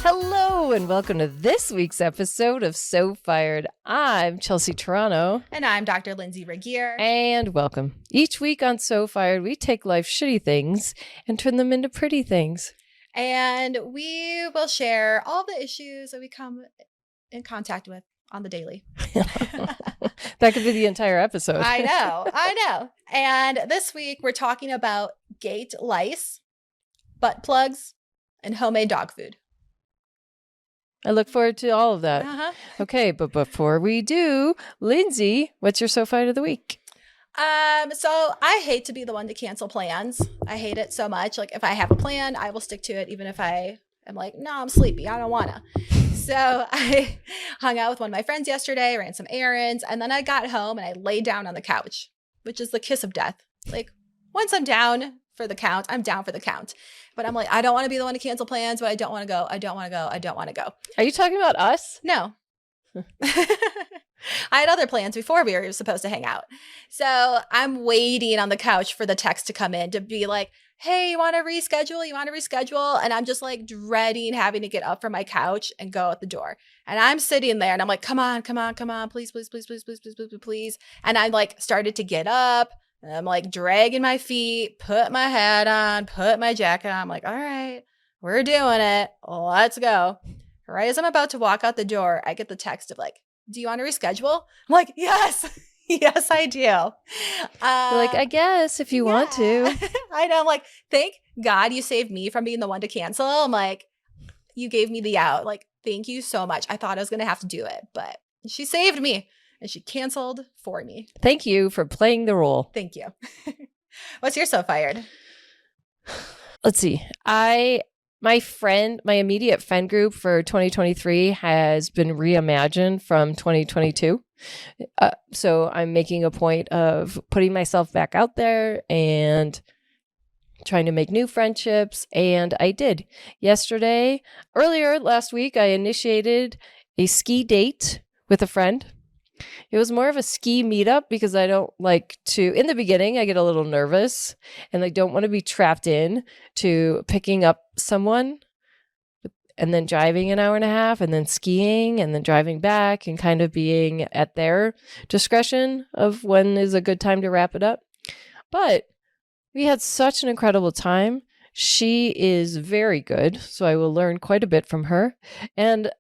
Hello and welcome to this week's episode of So Fired. I'm Chelsea Toronto. And I'm Dr. Lindsay Regier. And welcome. Each week on So Fired, we take life's shitty things and turn them into pretty things. And we will share all the issues that we come in contact with on the daily. That could be the entire episode. I know. And this week we're talking about gate lice, butt plugs, and homemade dog food. I look forward to all of that. Uh-huh. Okay, but before we do, Lindsay, what's your So Fired of the week? So I hate to be the one to cancel plans. I hate it so much. Like if I have a plan, I will stick to it, even if I am like, no, I'm sleepy. I don't wanna. So I hung out with one of my friends yesterday, ran some errands, and then I got home and I laid down on the couch, which is the kiss of death. Like once I'm down for the count, I'm down for the count. But I'm like, I don't want to be the one to cancel plans, but I don't want to go. I don't want to go. Are you talking about us? No. I had other plans before we were supposed to hang out. So I'm waiting on the couch for the text to come in to be like, hey, you want to reschedule? And I'm just like dreading having to get up from my couch and go out the door. And I'm sitting there and I'm like, come on, please. And I like started to get up. And I'm like dragging my feet, put my hat on, put my jacket on. I'm like, all right, we're doing it. Let's go. Right as I'm about to walk out the door, I get the text of like, do you want to reschedule? I'm like, yes. Yes, I do. You're like, I guess if you want to. I know. I'm like, thank God you saved me from being the one to cancel. I'm like, you gave me the out. Like, thank you so much. I thought I was going to have to do it, but she saved me and she canceled for me. Thank you for playing the role. Thank you. What's your So Fired? Let's see. My immediate friend group for 2023 has been reimagined from 2022. So I'm making a point of putting myself back out there and trying to make new friendships. And I did. Earlier last week, I initiated a ski date with a friend. It was more of a ski meetup because I don't like to, in the beginning, I get a little nervous and I don't want to be trapped in to picking up someone and then driving an hour and a half and then skiing and then driving back and kind of being at their discretion of when is a good time to wrap it up. But we had such an incredible time. She is very good, so I will learn quite a bit from her. And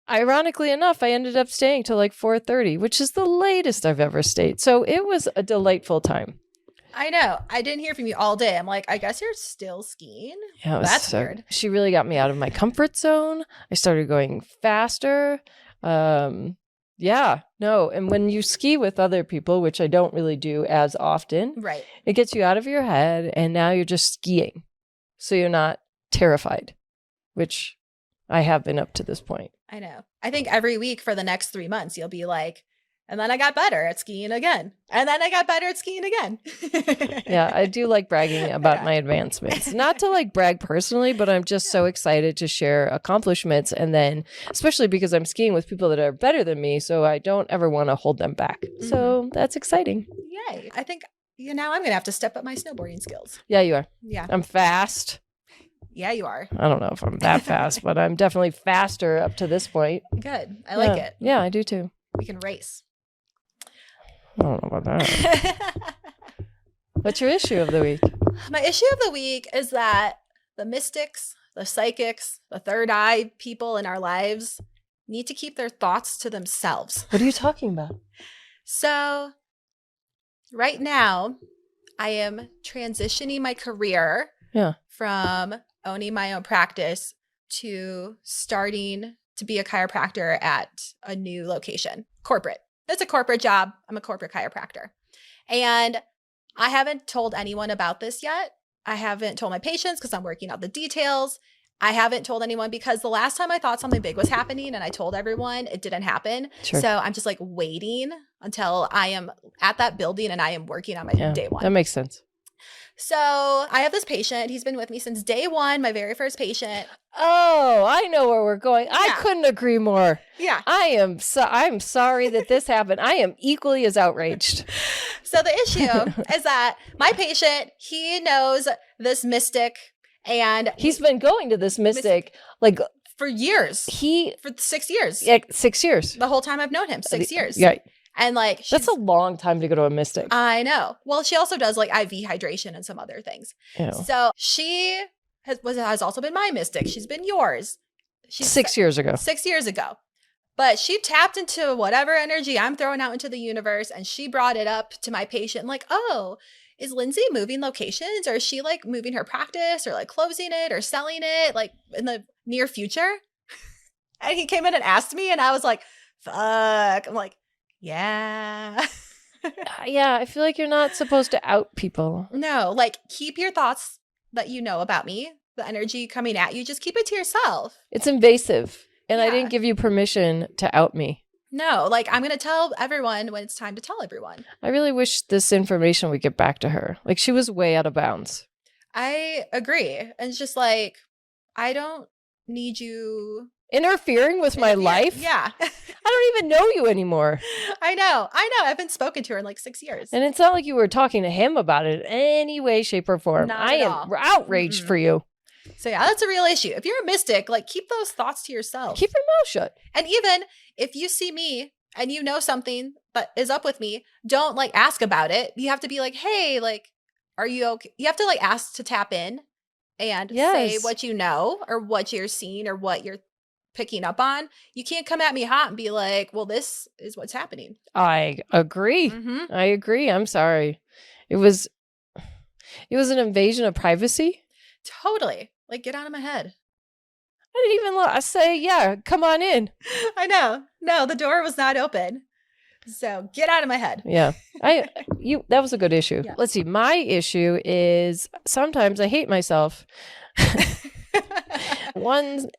ironically enough, I ended up staying till like 4:30, which is the latest I've ever stayed. So it was a delightful time. I know. I didn't hear from you all day. I'm like, I guess you're still skiing? Yeah, that's weird. She really got me out of my comfort zone. I started going faster. And when you ski with other people, which I don't really do as often, right? It gets you out of your head and now you're just skiing. So you're not terrified, which I have been up to this point. I know. I think every week for the next 3 months, you'll be like, and then I got better at skiing again. And then I got better at skiing again. Yeah, I do like bragging about my advancements. Not to like brag personally, but I'm just so excited to share accomplishments. And then, especially because I'm skiing with people that are better than me, so I don't ever want to hold them back. Mm-hmm. So that's exciting. Yay. I think now I'm going to have to step up my snowboarding skills. Yeah, you are. Yeah. I'm fast. Yeah, you are. I don't know if I'm that fast, but I'm definitely faster up to this point. Good. I like it. Yeah, I do too. We can race. I don't know about that. What's your issue of the week? My issue of the week is that the mystics, the psychics, the third eye people in our lives need to keep their thoughts to themselves. What are you talking about? So right now, I am transitioning my career from owning my own practice to starting to be a chiropractor at a new location, corporate. It's a corporate job. I'm a corporate chiropractor. And I haven't told anyone about this yet. I haven't told my patients because I'm working out the details. I haven't told anyone because the last time I thought something big was happening and I told everyone, it didn't happen. Sure. So I'm just like waiting until I am at that building and I am working on my day one. That makes sense. So I have this patient. He's been with me since day one, my very first patient. Oh, I know where we're going. Yeah. I couldn't agree more. Yeah. I'm sorry that this happened. I am equally as outraged. So the issue is that my patient, he knows this mystic and he's been going to this mystic like For years. For 6 years. Yeah, 6 years. The whole time I've known him, 6 years. Yeah. And like that's a long time to go to a mystic. I know. Well, she also does like IV hydration and some other things. Ew. So she has also been my mystic. She's been yours. She's 6 years ago. 6 years ago. But she tapped into whatever energy I'm throwing out into the universe, and she brought it up to my patient like, oh, is Lindsay moving locations, or is she like moving her practice, or like closing it or selling it like in the near future? And he came in and asked me, and I was like, fuck. I'm like, yeah. Yeah, I feel like you're not supposed to out people. No, like keep your thoughts that you know about me, the energy coming at you, just keep it to yourself. It's invasive. And Yeah. I didn't give you permission to out me. No, like I'm going to tell everyone when it's time to tell everyone. I really wish this information would get back to her. Like she was way out of bounds. I agree. And it's just like, I don't need you interfering with my life? Yeah. I don't even know you anymore. I know. I haven't spoken to her in like 6 years. And it's not like you were talking to him about it in any way, shape, or form. Not at all. I am outraged for you. So yeah, that's a real issue. If you're a mystic, like keep those thoughts to yourself. Keep your mouth shut. And even if you see me and you know something that is up with me, don't like ask about it. You have to be like, hey, like, are you okay? You have to like ask to tap in and say what you know or what you're seeing or what you're picking up on. You can't come at me hot and be like, well, this is what's happening. I agree. Mm-hmm. I agree. I'm sorry. It was an invasion of privacy. Totally. Like, get out of my head. I didn't even say, yeah, come on in. I know. No, the door was not open. So get out of my head. Yeah. That was a good issue. Yeah. Let's see. My issue is sometimes I hate myself. One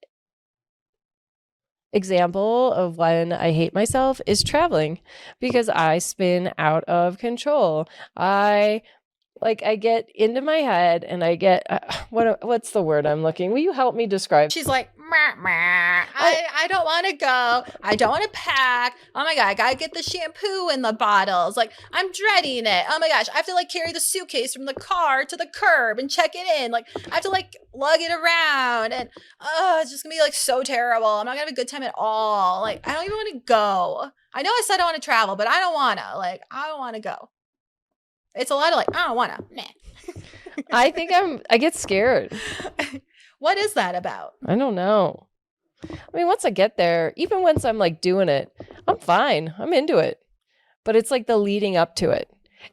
example of when I hate myself is traveling because I spin out of control. I get into my head and I get, what's the word I'm looking? Will you help me describe? She's like, I don't want to go. I don't want to pack. Oh my God, I got to get the shampoo in the bottles. Like, I'm dreading it. Oh my gosh, I have to like carry the suitcase from the car to the curb and check it in. Like, I have to like lug it around and it's just going to be like so terrible. I'm not going to have a good time at all. Like, I don't even want to go. I know I said I want to travel, but I don't want to. Like, I don't want to go. It's a lot of like, I don't want to. I think I get scared. What is that about? I don't know. I mean, once I get there, even once I'm like doing it, I'm fine. I'm into it. But it's like the leading up to it.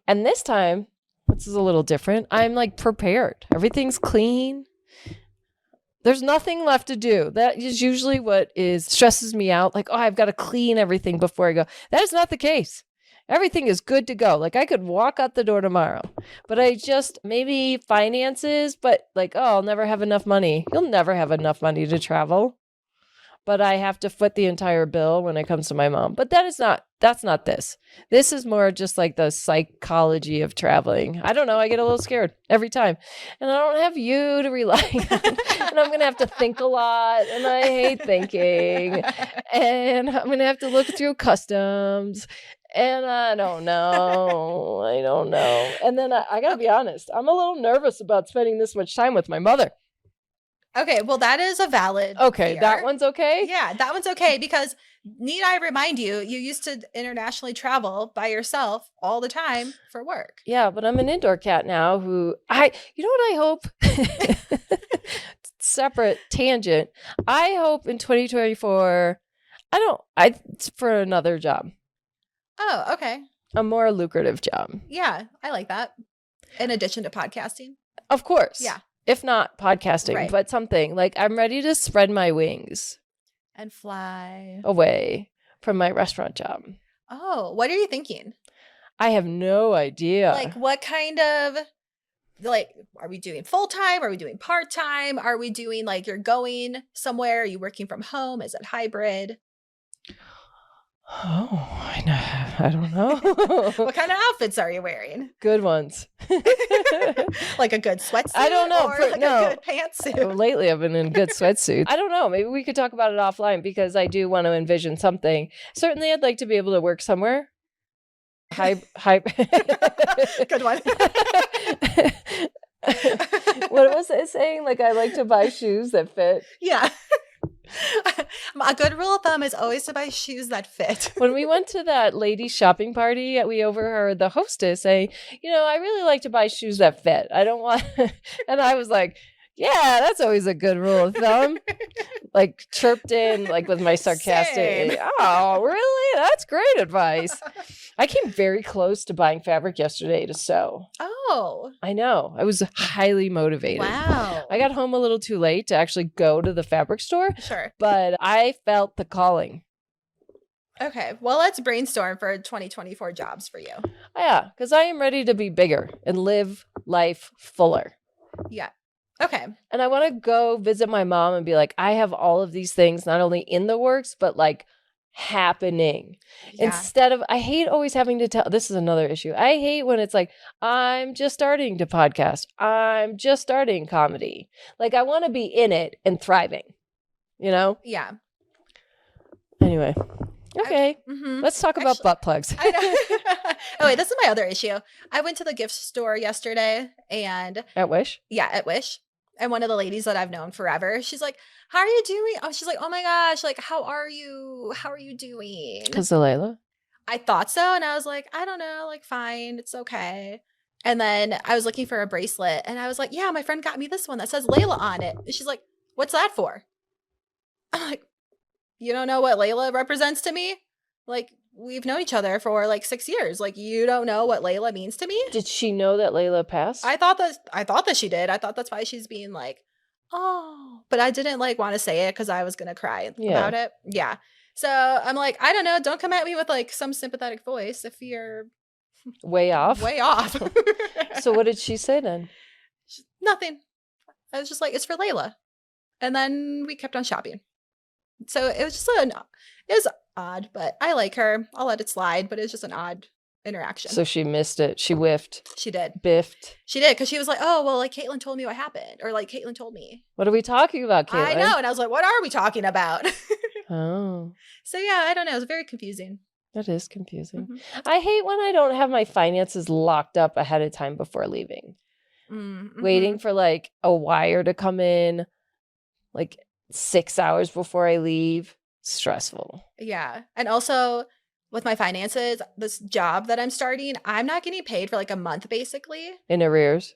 And this time, this is a little different. I'm like prepared. Everything's clean. There's nothing left to do. That is usually what stresses me out. Like, oh, I've got to clean everything before I go. That is not the case. Everything is good to go. Like I could walk out the door tomorrow, but maybe finances, but like, oh, I'll never have enough money. You'll never have enough money to travel, but I have to foot the entire bill when it comes to my mom. But that's not this. This is more just like the psychology of traveling. I don't know. I get a little scared every time and I don't have you to rely on and I'm going to have to think a lot and I hate thinking and I'm going to have to look through customs. And I don't know. And then I got to be honest. I'm a little nervous about spending this much time with my mother. Okay. Well, that is a valid fear. That one's okay? Yeah, that one's okay because need I remind you, you used to internationally travel by yourself all the time for work. Yeah, but I'm an indoor cat now you know what I hope? Separate tangent. I hope in 2024, it's for another job. Oh, okay. A more lucrative job. Yeah, I like that. In addition to podcasting? Of course. Yeah. If not podcasting, right. But something. Like I'm ready to spread my wings. And fly. Away from my restaurant job. Oh, what are you thinking? I have no idea. Like what kind of, like, are we doing full-time? Are we doing part-time? Are we doing like you're going somewhere? Are you working from home? Is it hybrid? Oh, I don't know. What kind of outfits are you wearing? Good ones. Like a good sweatsuit? I don't know. Or like a good pantsuit? Lately, I've been in good sweatsuits. I don't know. Maybe we could talk about it offline because I do want to envision something. Certainly, I'd like to be able to work somewhere. Good one. What was it saying? Like, I like to buy shoes that fit. Yeah. A good rule of thumb is always to buy shoes that fit. When we went to that ladies' shopping party, we overheard the hostess say, I really like to buy shoes that fit. I don't want, and I was like, yeah, that's always a good rule of thumb. Like chirped in, like with my sarcastic, oh, really? That's great advice. I came very close to buying fabric yesterday to sew. Oh. I know. I was highly motivated. Wow. I got home a little too late to actually go to the fabric store. Sure. But I felt the calling. Okay. Well, let's brainstorm for 2024 jobs for you. Yeah, because I am ready to be bigger and live life fuller. Yeah. Okay. And I want to go visit my mom and be like, I have all of these things not only in the works, but like happening. Yeah. Instead of, I hate always having to tell, this is another issue. I hate when it's like, I'm just starting to podcast. I'm just starting comedy. Like I want to be in it and thriving, Yeah. Anyway. Okay. Let's talk about butt plugs. I know. Oh, wait, this is my other issue. I went to the gift store yesterday and. At Wish? Yeah, at Wish. And one of the ladies that I've known forever, she's like, how are you doing? Oh, she's like, oh my gosh, like, how are you? How are you doing? Because of Layla? I thought so. And I was like, I don't know, like, fine, it's okay. And then I was looking for a bracelet and I was like, yeah, my friend got me this one that says Layla on it. And she's like, what's that for? I'm like, you don't know what Layla represents to me? Like, we've known each other for like 6 years. Like, you don't know what Layla means to me? Did she know that Layla passed? I thought that she did. I thought that's why she's being like, oh, but I didn't like want to say it because I was gonna cry about it. Yeah. So I'm like, I don't know. Don't come at me with like some sympathetic voice if you're way off. Way off. So what did she say then? Nothing. I was just like, it's for Layla. And then we kept on shopping. So it was just it was odd, but I like her. I'll let it slide, but it was just an odd interaction. So she missed it. She whiffed. She did. Biffed. She did, because she was like, oh, well, like Caitlin told me what happened. Or like Caitlin told me. What are we talking about, Caitlin? I know. And I was like, what are we talking about? Oh. So yeah, I don't know. It was very confusing. That is confusing. I hate when I don't have my finances locked up ahead of time before leaving. Waiting for like a wire to come in like 6 hours before I leave. Stressful. Yeah. And also with my finances, this job that I'm starting, I'm not getting paid for like a month basically. In arrears?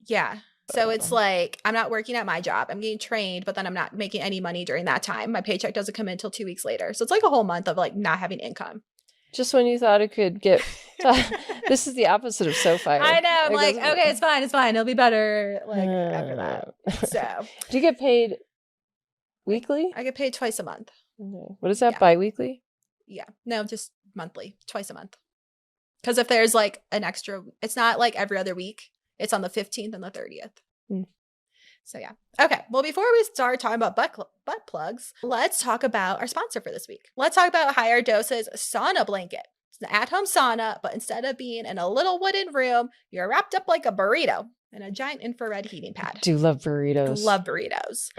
Yeah. So it's like I'm not working at my job. I'm getting trained, but then I'm not making any money during that time. My paycheck doesn't come in until 2 weeks later. So it's like a whole month of like not having income. Just when you thought it could get this is the opposite of SoFi. I know. I'm like, okay, it's fine. It'll be better like after that. So do you get paid weekly? I get paid twice a month. Okay. What is that? Yeah. Bi-weekly? Yeah. No, just monthly, twice a month. Because if there's like an extra, it's not like every other week. It's on the 15th and the 30th. So yeah. Okay. Well, before we start talking about butt plugs, let's talk about our sponsor for this week. Let's talk about Higher Dose's sauna blanket. It's an at-home sauna, but instead of being in a little wooden room, you're wrapped up like a burrito in a giant infrared heating pad. I do love burritos. Love burritos.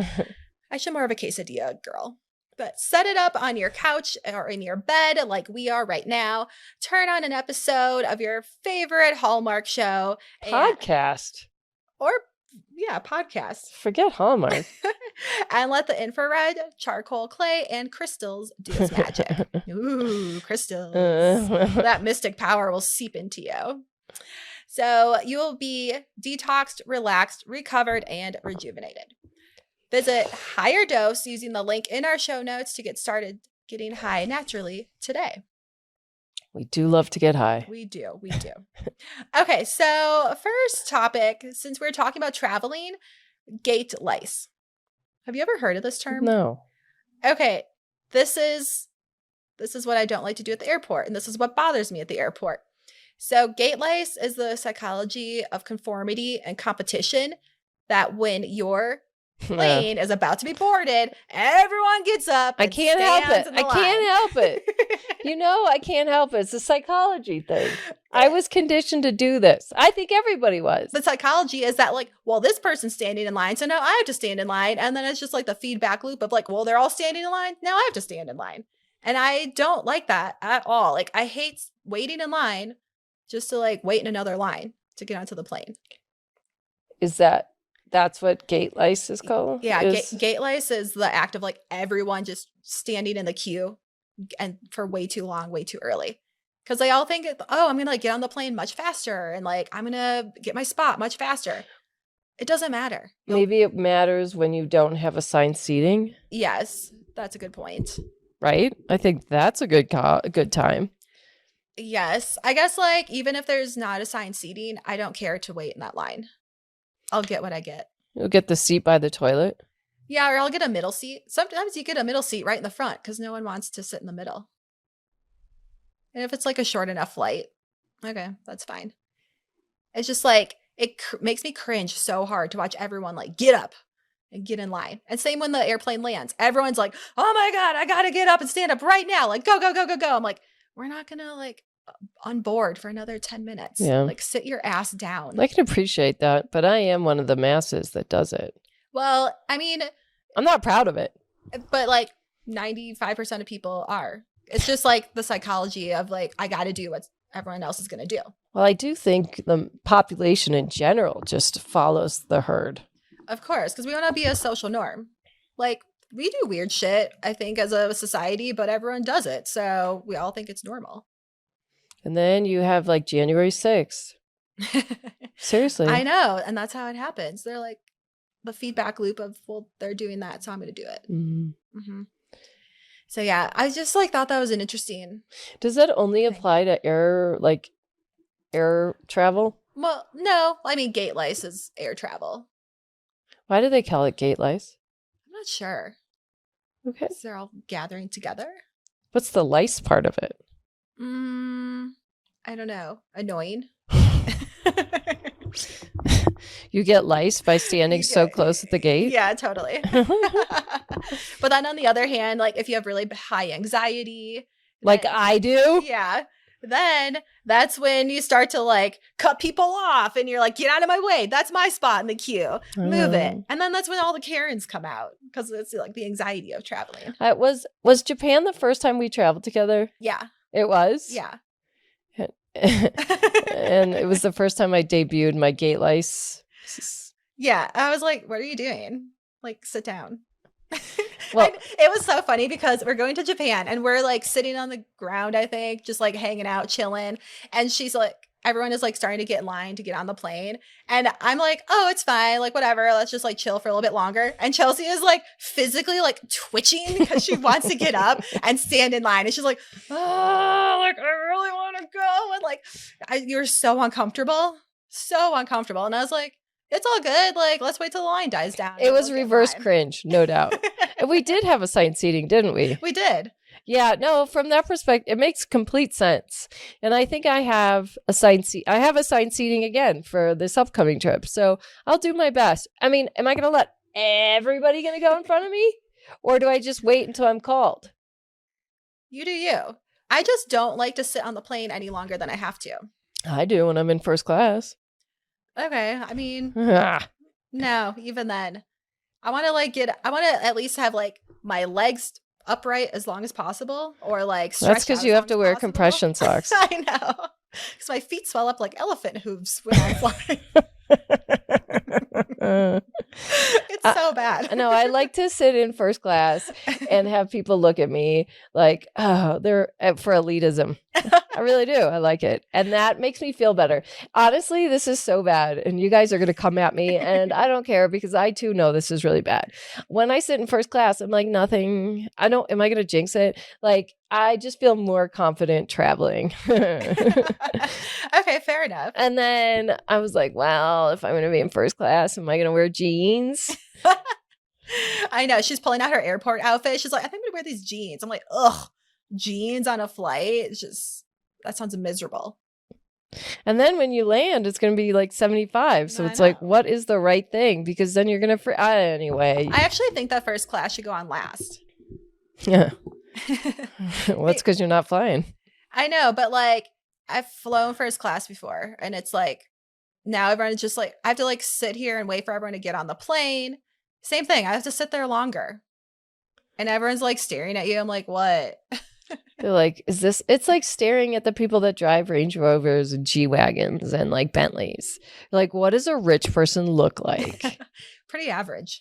I should more of a quesadilla girl. But set it up on your couch or in your bed like we are right now. Turn on an episode of your favorite Hallmark show. Podcast. Podcast. Forget Hallmark. And let the infrared, charcoal, clay, and crystals do its magic. Ooh, crystals. That mystic power will seep into you. So you will be detoxed, relaxed, recovered, and rejuvenated. Visit Higher Dose using the link in our show notes to get started getting high naturally today. We do love to get high. We do. Okay, so first topic, since we're talking about traveling, gate lice. Have you ever heard of this term? No. Okay, this is what I don't like to do at the airport, and this is what bothers me at the airport. So gate lice is the psychology of conformity and competition, that when your plane is about to be boarded, everyone gets up. I can't help it. I can't help it. I can't help it. It's a psychology thing. I was conditioned to do this. I think everybody was. The psychology is that like, well, this person's standing in line, so now I have to stand in line. And then it's just like the feedback loop of like, well, they're all standing in line. Now I have to stand in line. And I don't like that at all. Like I hate waiting in line just to like wait in another line to get onto the plane. Is that That's what gate lice is called? Yeah, gate lice is the act of like everyone just standing in the queue and for way too long, way too early. Because they all think, oh, I'm going to like get on the plane much faster and like I'm going to get my spot much faster. It doesn't matter. Maybe it matters when you don't have assigned seating. Yes, that's a good point. Right? I think that's a good time. Yes. I guess like even if there's not assigned seating, I don't care to wait in that line. I'll get what I get. You'll get the seat by the toilet. Yeah, or I'll get a middle seat. Sometimes you get a middle seat right in the front because no one wants to sit in the middle. And if it's like a short enough flight, okay, that's fine. It's just like, it makes me cringe so hard to watch everyone like get up and get in line. And same when the airplane lands. Everyone's like, oh my God, I got to get up and stand up right now. Like, go, go, go, go, go. I'm like, we're not going to like on board for another 10 minutes. Yeah. Like sit your ass down. I can appreciate that, but I am one of the masses that does it. Well, I mean, I'm not proud of it. But like 95% of people are. It's just like the psychology of like, I got to do what everyone else is going to do. Well, I do think the population in general just follows the herd. Of course, because we want to be a social norm. Like, we do weird shit, I think, as a society, but everyone does it. So we all think it's normal. And then you have like January 6th. Seriously. I know. And that's how it happens. They're like the feedback loop of, well, they're doing that, so I'm going to do it. Mm-hmm. Mm-hmm. So yeah, I just like thought that was an interesting. Does that only apply to air travel? Well, no. I mean, gate lice is air travel. Why do they call it gate lice? I'm not sure. Okay. They're all gathering together. What's the lice part of it? I don't know. Annoying. You get lice by standing so close at the gate? Yeah, totally. But then on the other hand, like if you have really high anxiety. Like I do? Yeah. Then that's when you start to like cut people off and you're like, get out of my way. That's my spot in the queue. Move it. And then that's when all the Karens come out because it's like the anxiety of traveling. Was Japan the first time we traveled together? Yeah. It was? Yeah. And it was the first time I debuted my gate lice. Yeah. I was like, what are you doing? Like, sit down. Well, it was so funny because we're going to Japan and we're like sitting on the ground, I think, just like hanging out, chilling. And she's like, everyone is like starting to get in line to get on the plane. And I'm like, oh, it's fine. Like, whatever. Let's just like chill for a little bit longer. And Chelsea is like physically like twitching because she wants to get up and stand in line. And she's like, oh, like, I really want to go. And like, you're so uncomfortable. So uncomfortable. And I was like, it's all good. Like, let's wait till the line dies down. It was reverse cringe, no doubt. And we did have assigned seating, didn't we? We did. Yeah, no, from that perspective, it makes complete sense. And I think I have assigned seating again for this upcoming trip. So I'll do my best. I mean, am I going to let everybody going to go in front of me? Or do I just wait until I'm called? You do you. I just don't like to sit on the plane any longer than I have to. I do when I'm in first class. Okay. I mean, no, even then. I want to at least have like my legs upright as long as possible or like stretch. That's because you have to wear compression socks. I know. Because my feet swell up like elephant hooves when I'm flying. It's so bad. No, I like to sit in first class and have people look at me like, oh, they're for elitism. I really do. I like it. And that makes me feel better. Honestly, this is so bad. And you guys are going to come at me. And I don't care because I too know this is really bad. When I sit in first class, I'm like, nothing. Am I going to jinx it? Like, I just feel more confident traveling. Okay, fair enough. And then I was like, well, if I'm going to be in first class, am I going to wear jeans? I know. She's pulling out her airport outfit. She's like, I think I'm going to wear these jeans. I'm like, ugh, jeans on a flight? It's just, that sounds miserable. And then when you land, it's going to be like 75. So it's like, what is the right thing? Because then you're going to, anyway. I actually think that first class should go on last. Yeah. Well, it's because you're not flying. I know, but like I've flown first class before and it's like now everyone is just like I have to like sit here and wait for everyone to get on the plane. Same thing. I have to sit there longer. And everyone's like staring at you. I'm like, what? They're like, is this? It's like staring at the people that drive Range Rovers and G-Wagons and like Bentleys. Like, what does a rich person look like? Pretty average.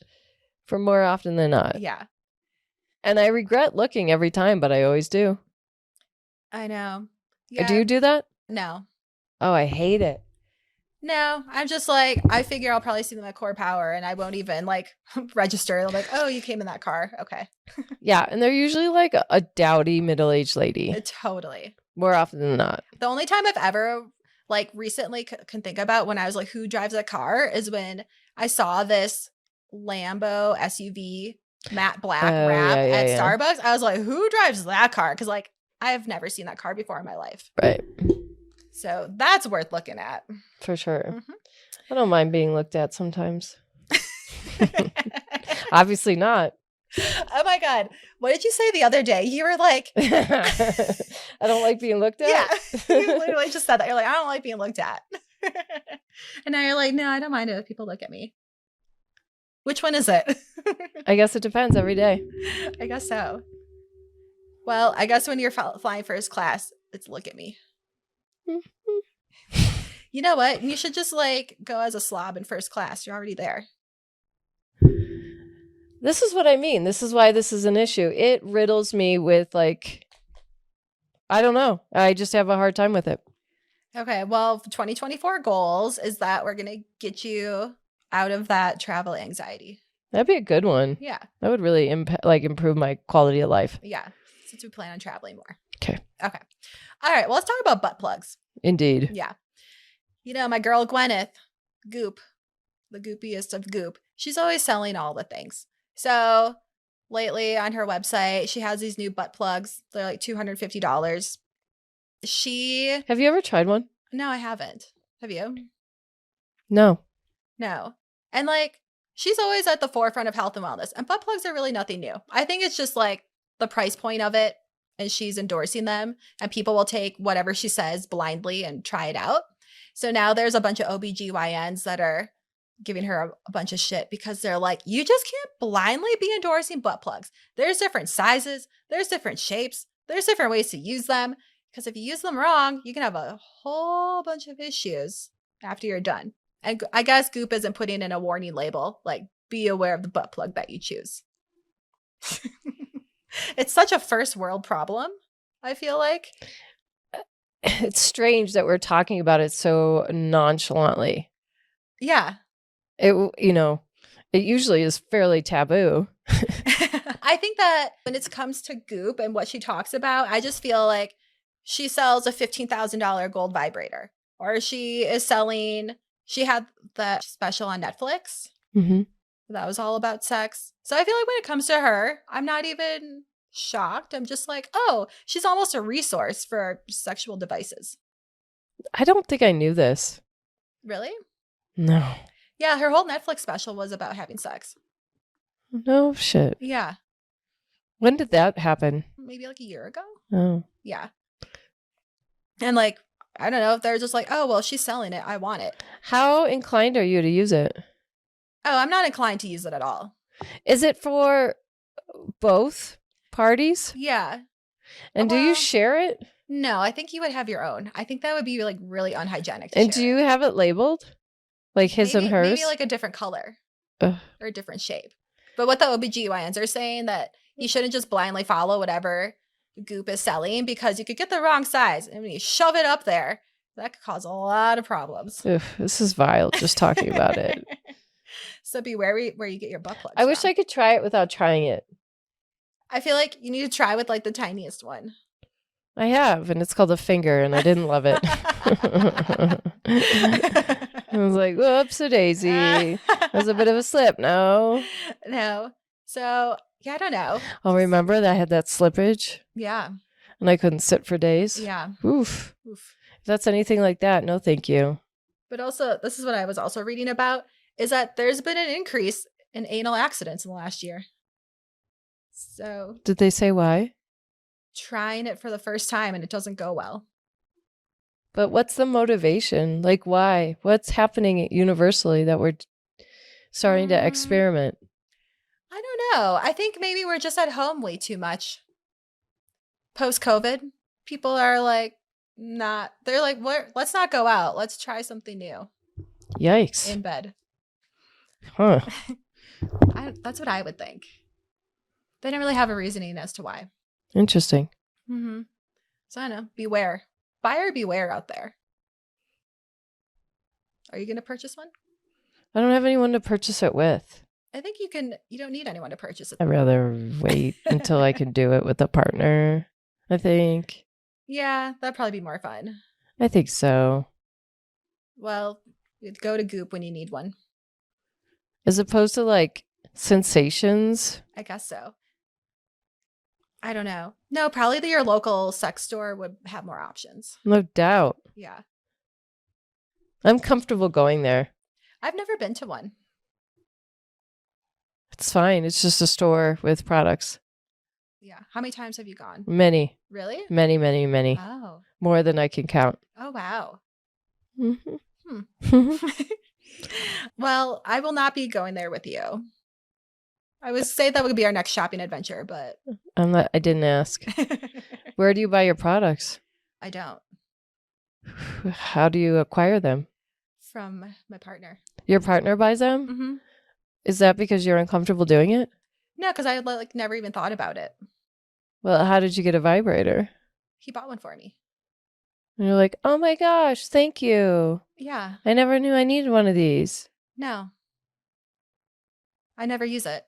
For more often than not. Yeah. And I regret looking every time, but I always do. I know. Yeah. Do you do that? No. Oh, I hate it. No, I'm just like, I figure I'll probably see them at Core Power and I won't even like register. I'm like, oh, you came in that car. Okay. Yeah. And they're usually like a dowdy middle-aged lady. Totally. More often than not. The only time I've ever like recently can think about when I was like, who drives a car is when I saw this Lambo SUV matte black wrap at Starbucks. I was like, who drives that car? Because like, I've never seen that car before in my life. Right. So that's worth looking at. For sure. I don't mind being looked at sometimes. Obviously not. Oh my God. What did you say the other day? You were like, I don't like being looked at. Yeah. You literally just said that. You're like, I don't like being looked at. And now you're like, no, I don't mind it if people look at me. Which one is it? I guess it depends every day. I guess so. Well, I guess when you're flying first class, it's look at me. You know what? You should just like go as a slob in first class. You're already there. This is what I mean. This is why this is an issue. It riddles me with like, I don't know. I just have a hard time with it. Okay. Well, 2024 goals is that we're going to get you out of that travel anxiety. That'd be a good one. Yeah. That would really improve my quality of life. Yeah. Since we plan on traveling more. Okay. All right. Well, let's talk about butt plugs. Indeed. Yeah. You know, my girl Gwyneth, Goop, the goopiest of Goop, she's always selling all the things. So lately on her website, she has these new butt plugs. They're like $250. Have you ever tried one? No, I haven't. Have you? No. And like, she's always at the forefront of health and wellness. And butt plugs are really nothing new. I think it's just like the price point of it. And she's endorsing them. And people will take whatever she says blindly and try it out. So now there's a bunch of OBGYNs that are giving her a bunch of shit because they're like, you just can't blindly be endorsing butt plugs. There's different sizes. There's different shapes. There's different ways to use them. Because if you use them wrong, you can have a whole bunch of issues after you're done. And I guess Goop isn't putting in a warning label, like, be aware of the butt plug that you choose. It's such a first world problem, I feel like. It's strange that we're talking about it so nonchalantly. Yeah. It usually is fairly taboo. I think that when it comes to Goop and what she talks about, I just feel like she sells a $15,000 gold vibrator, or she had that special on Netflix. Mm-hmm. That was all about sex. So I feel like when it comes to her, I'm not even shocked. I'm just like, oh, she's almost a resource for sexual devices. I don't think I knew this. Really? No. Yeah, her whole Netflix special was about having sex. No shit. Yeah. When did that happen? Maybe like a year ago. Oh. Yeah. And like, I don't know if they're just like, oh, well, she's selling it. I want it. How inclined are you to use it? Oh, I'm not inclined to use it at all. Is it for both parties? Yeah. And do you share it? No, I think you would have your own. I think that would be like really unhygienic. And do you have it labeled? Like his and hers? Maybe like a different color or a different shape. But what the OBGYNs are saying that you shouldn't just blindly follow whatever Goop is selling because you could get the wrong size. And when you shove it up there, that could cause a lot of problems. This is vile just talking about it. So beware where you get your butt plugs I wish I could try it without trying it. I feel like you need to try with like the tiniest one. I have, and it's called a finger, and I didn't love it. I was like, whoops-a-daisy. That was a bit of a slip, no? No. So, yeah, I don't know. Oh, remember that I had that slippage? Yeah. And I couldn't sit for days? Yeah. Oof. If that's anything like that, no thank you. But also, this is what I was also reading about, is that there's been an increase in anal accidents in the last year. So. Did they say why? Trying it for the first time and it doesn't go well. But what's the motivation? Like, why? What's happening universally that we're starting to experiment? I don't know. I think maybe we're just at home way too much. post-COVID, people are like, they're like, what? Let's not go out. Let's try something new. Yikes. In bed. Huh. That's what I would think. They don't really have a reasoning as to why. Interesting. Mm-hmm. So I don't know. Beware. Buyer beware out there. Are you going to purchase one? I don't have anyone to purchase it with. I think you don't need anyone to purchase it. I'd rather wait until I can do it with a partner, I think. Yeah, that'd probably be more fun. I think so. Well, go to Goop when you need one. As opposed to like Sensations? I guess so. I don't know. No, probably your local sex store would have more options. No doubt. Yeah. I'm comfortable going there. I've never been to one. It's fine. It's just a store with products. Yeah. How many times have you gone? Many. Really? Many, many, many. Oh. More than I can count. Oh, wow. Mm-hmm. Well, I will not be going there with you. I would say that would be our next shopping adventure, but I didn't ask. Where do you buy your products? I don't. How do you acquire them? From my partner. Your partner buys them? Mm-hmm. Is that because you're uncomfortable doing it? No, because I like never even thought about it. Well, how did you get a vibrator? He bought one for me. And you're like, oh my gosh, thank you. Yeah. I never knew I needed one of these. No. I never use it.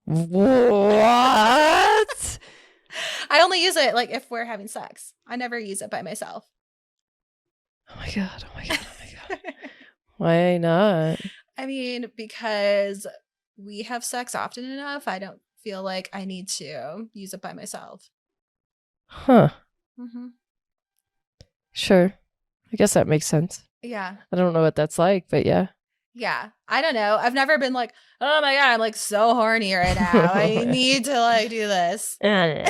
What? I only use it like if we're having sex. I never use it by myself. Oh my God. Oh my God. Oh my God. Why not? I mean, because we have sex often enough, I don't feel like I need to use it by myself. Huh. Mm-hmm. Sure. I guess that makes sense. Yeah. I don't know what that's like, but yeah. Yeah. I don't know. I've never been like, oh my God, I'm like so horny right now. I need to like do this. Or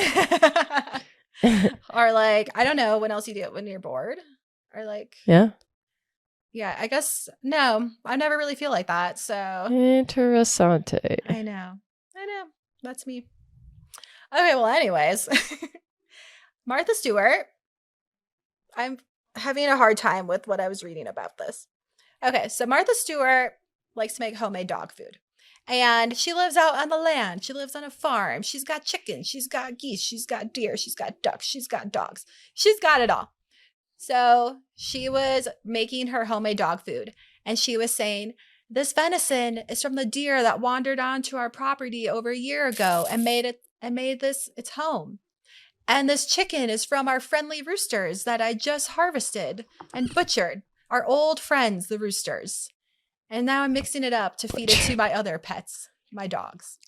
like, I don't know when else you do it when you're bored. Or like, yeah, I guess no, I never really feel like that. So interessante. I know. That's me. Okay, well, anyways, Martha Stewart. I'm having a hard time with what I was reading about this. Okay, so Martha Stewart likes to make homemade dog food. And she lives out on the land. She lives on a farm. She's got chickens. She's got geese. She's got deer. She's got ducks. She's got dogs. She's got it all. So she was making her homemade dog food. And she was saying, this venison is from the deer that wandered onto our property over a year ago and made this its home. And this chicken is from our friendly roosters that I just harvested and butchered. Our old friends, the roosters. And now I'm mixing it up to feed it to my other pets, my dogs.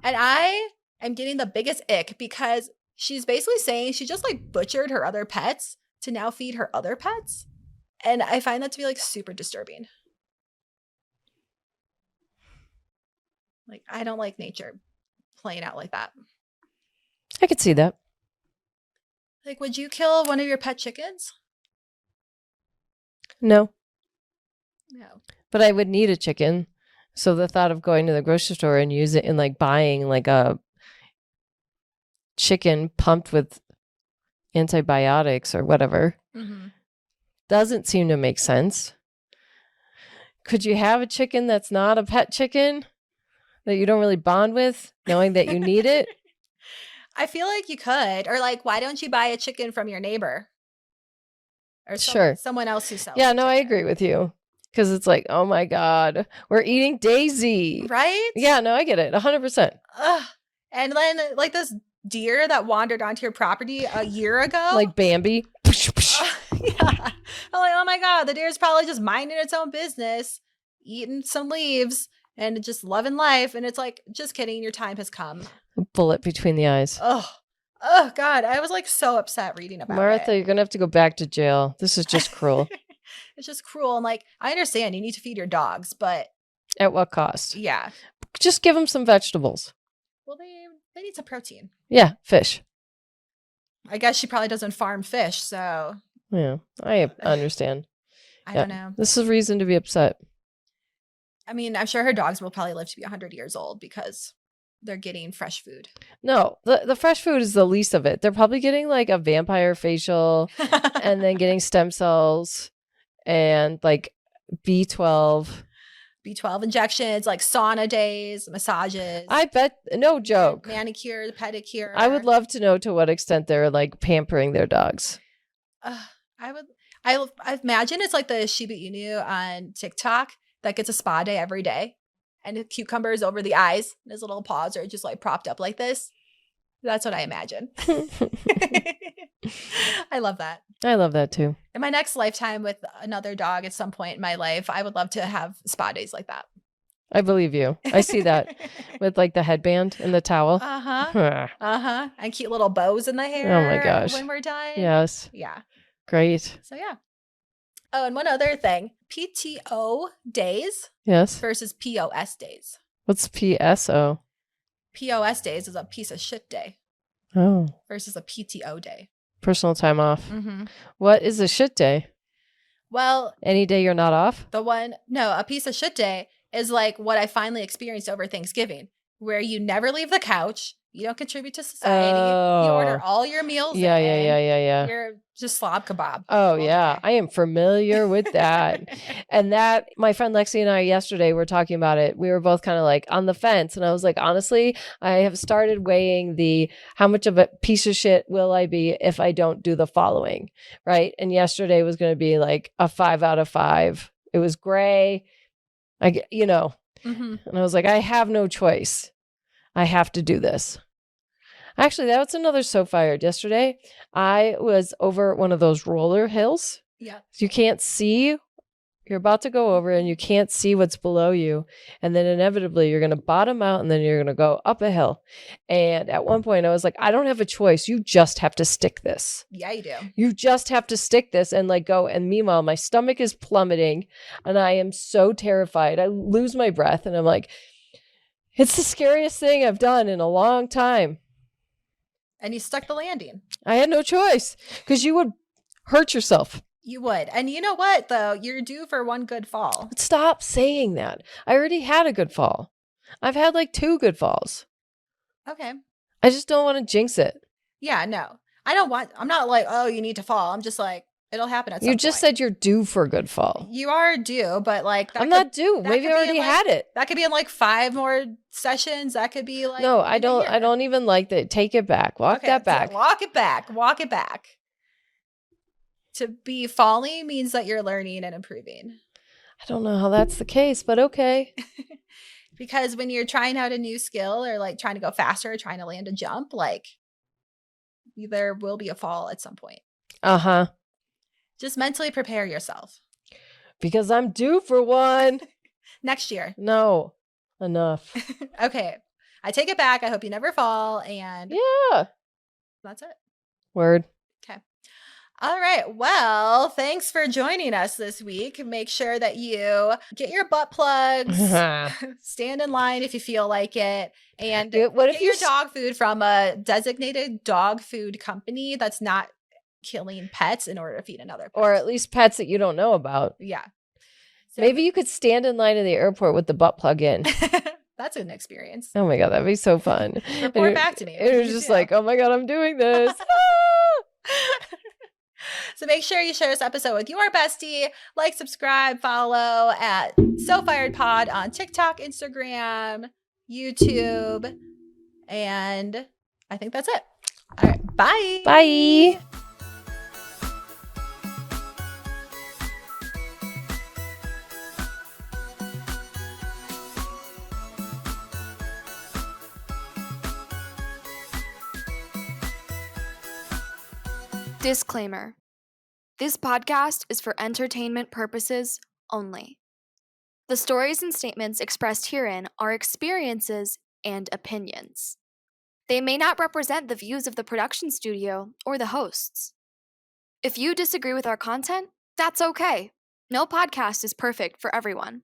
And I am getting the biggest ick because she's basically saying she just like butchered her other pets to now feed her other pets. And I find that to be like super disturbing. Like, I don't like nature playing out like that. I could see that. Like, would you kill one of your pet chickens? No. No. But I would need a chicken. So the thought of going to the grocery store and use it and like buying like a chicken pumped with antibiotics or whatever doesn't seem to make sense. Could you have a chicken that's not a pet chicken that you don't really bond with, knowing that you need it? I feel like you could. Or like, why don't you buy a chicken from your neighbor? Or someone else who sells Yeah, no, I agree with you. Because it's like, oh my God, we're eating Daisy. Right? Yeah, no, I get it. 100%. Ugh. And then like this deer that wandered onto your property a year ago. Like Bambi. Yeah. I'm like, oh my God, the deer's probably just minding its own business, eating some leaves and just loving life. And it's like, just kidding. Your time has come. A bullet between the eyes. Oh God. I was like so upset reading about Martha, it. you're going to have to go back to jail. This is just cruel. It's just cruel. And like, I understand you need to feed your dogs, but at what cost? Yeah. Just give them some vegetables. Well, they need some protein. Yeah, fish. I guess she probably doesn't farm fish, so. Yeah, I understand. I don't know. This is a reason to be upset. I mean, I'm sure her dogs will probably live to be 100 years old because they're getting fresh food. No, the fresh food is the least of it. They're probably getting like a vampire facial and then getting stem cells and like B12 injections, like sauna days, massages. I bet, no joke. Manicure, pedicure. I would love to know to what extent they're like pampering their dogs. I imagine it's like the Shiba Inu on TikTok that gets a spa day every day, and cucumbers over the eyes, and his little paws are just like propped up like this. That's what I imagine. I love that. I love that too. In my next lifetime with another dog at some point in my life, I would love to have spa days like that. I believe you. I see that with like the headband and the towel. And cute little bows in the hair. Oh my gosh. When we're done. Yes. Yeah. Great. So yeah. Oh, and one other thing. PTO days. Yes. Versus POS days. What's PSO? POS days is a piece of shit day. Oh. Versus a PTO day. Personal time off. Mm-hmm. What is a shit day? Well, any day you're not off? A piece of shit day is like what I finally experienced over Thanksgiving, where you never leave the couch. You don't contribute to society. You order all your meals. Yeah. You're just slob kebab. Oh, yeah. I am familiar with that. And that, my friend Lexi and I yesterday were talking about it. We were both kind of like on the fence. And I was like, honestly, I have started weighing how much of a piece of shit will I be if I don't do the following, right? And yesterday was going to be like a 5 out of 5. It was gray. Mm-hmm. And I was like, I have no choice. I have to do this. Actually, that was another so fired. Yesterday, I was over one of those roller hills. Yeah. You can't see. You're about to go over and you can't see what's below you. And then inevitably, you're going to bottom out and then you're going to go up a hill. And at one point, I was like, I don't have a choice. You just have to stick this. Yeah, you do. You just have to stick this and like go. And meanwhile, my stomach is plummeting and I am so terrified. I lose my breath and I'm like, it's the scariest thing I've done in a long time. And you stuck the landing. I had no choice because you would hurt yourself. You would. And you know what, though? You're due for one good fall. Stop saying that. I already had a good fall. I've had like 2 good falls. Okay. I just don't want to jinx it. Yeah, no. I'm not like, oh, you need to fall. I'm just like, it'll happen at some point. You just said you're due for a good fall. You are due, but like I'm not due. Maybe I already had it. That could be in like 5 more sessions. That could be like no, I don't even like that. Take it back. Walk that back. So walk it back. To be falling means that you're learning and improving. I don't know how that's the case, but okay. Because when you're trying out a new skill or like trying to go faster or trying to land a jump, like there will be a fall at some point. Uh-huh. Just mentally prepare yourself. Because I'm due for one. Next year. No. Enough. Okay. I take it back. I hope you never fall. And yeah. That's it. Word. Okay. All right. Well, thanks for joining us this week. Make sure that you get your butt plugs, stand in line if you feel like it, and get your dog food from a designated dog food company that's not killing pets in order to feed another pet. Or at least pets that you don't know about. Yeah. So, maybe you could stand in line in the airport with the butt plug in. That's an experience. Oh my God, that'd be so fun. Report back to me. It was just like, oh my God, I'm doing this. So make sure you share this episode with your bestie. Like, subscribe, follow at So Fired Pod on TikTok, Instagram, YouTube. And I think that's it. All right. Bye. Bye. Disclaimer. This podcast is for entertainment purposes only. The stories and statements expressed herein are experiences and opinions. They may not represent the views of the production studio or the hosts. If you disagree with our content, that's okay. No podcast is perfect for everyone.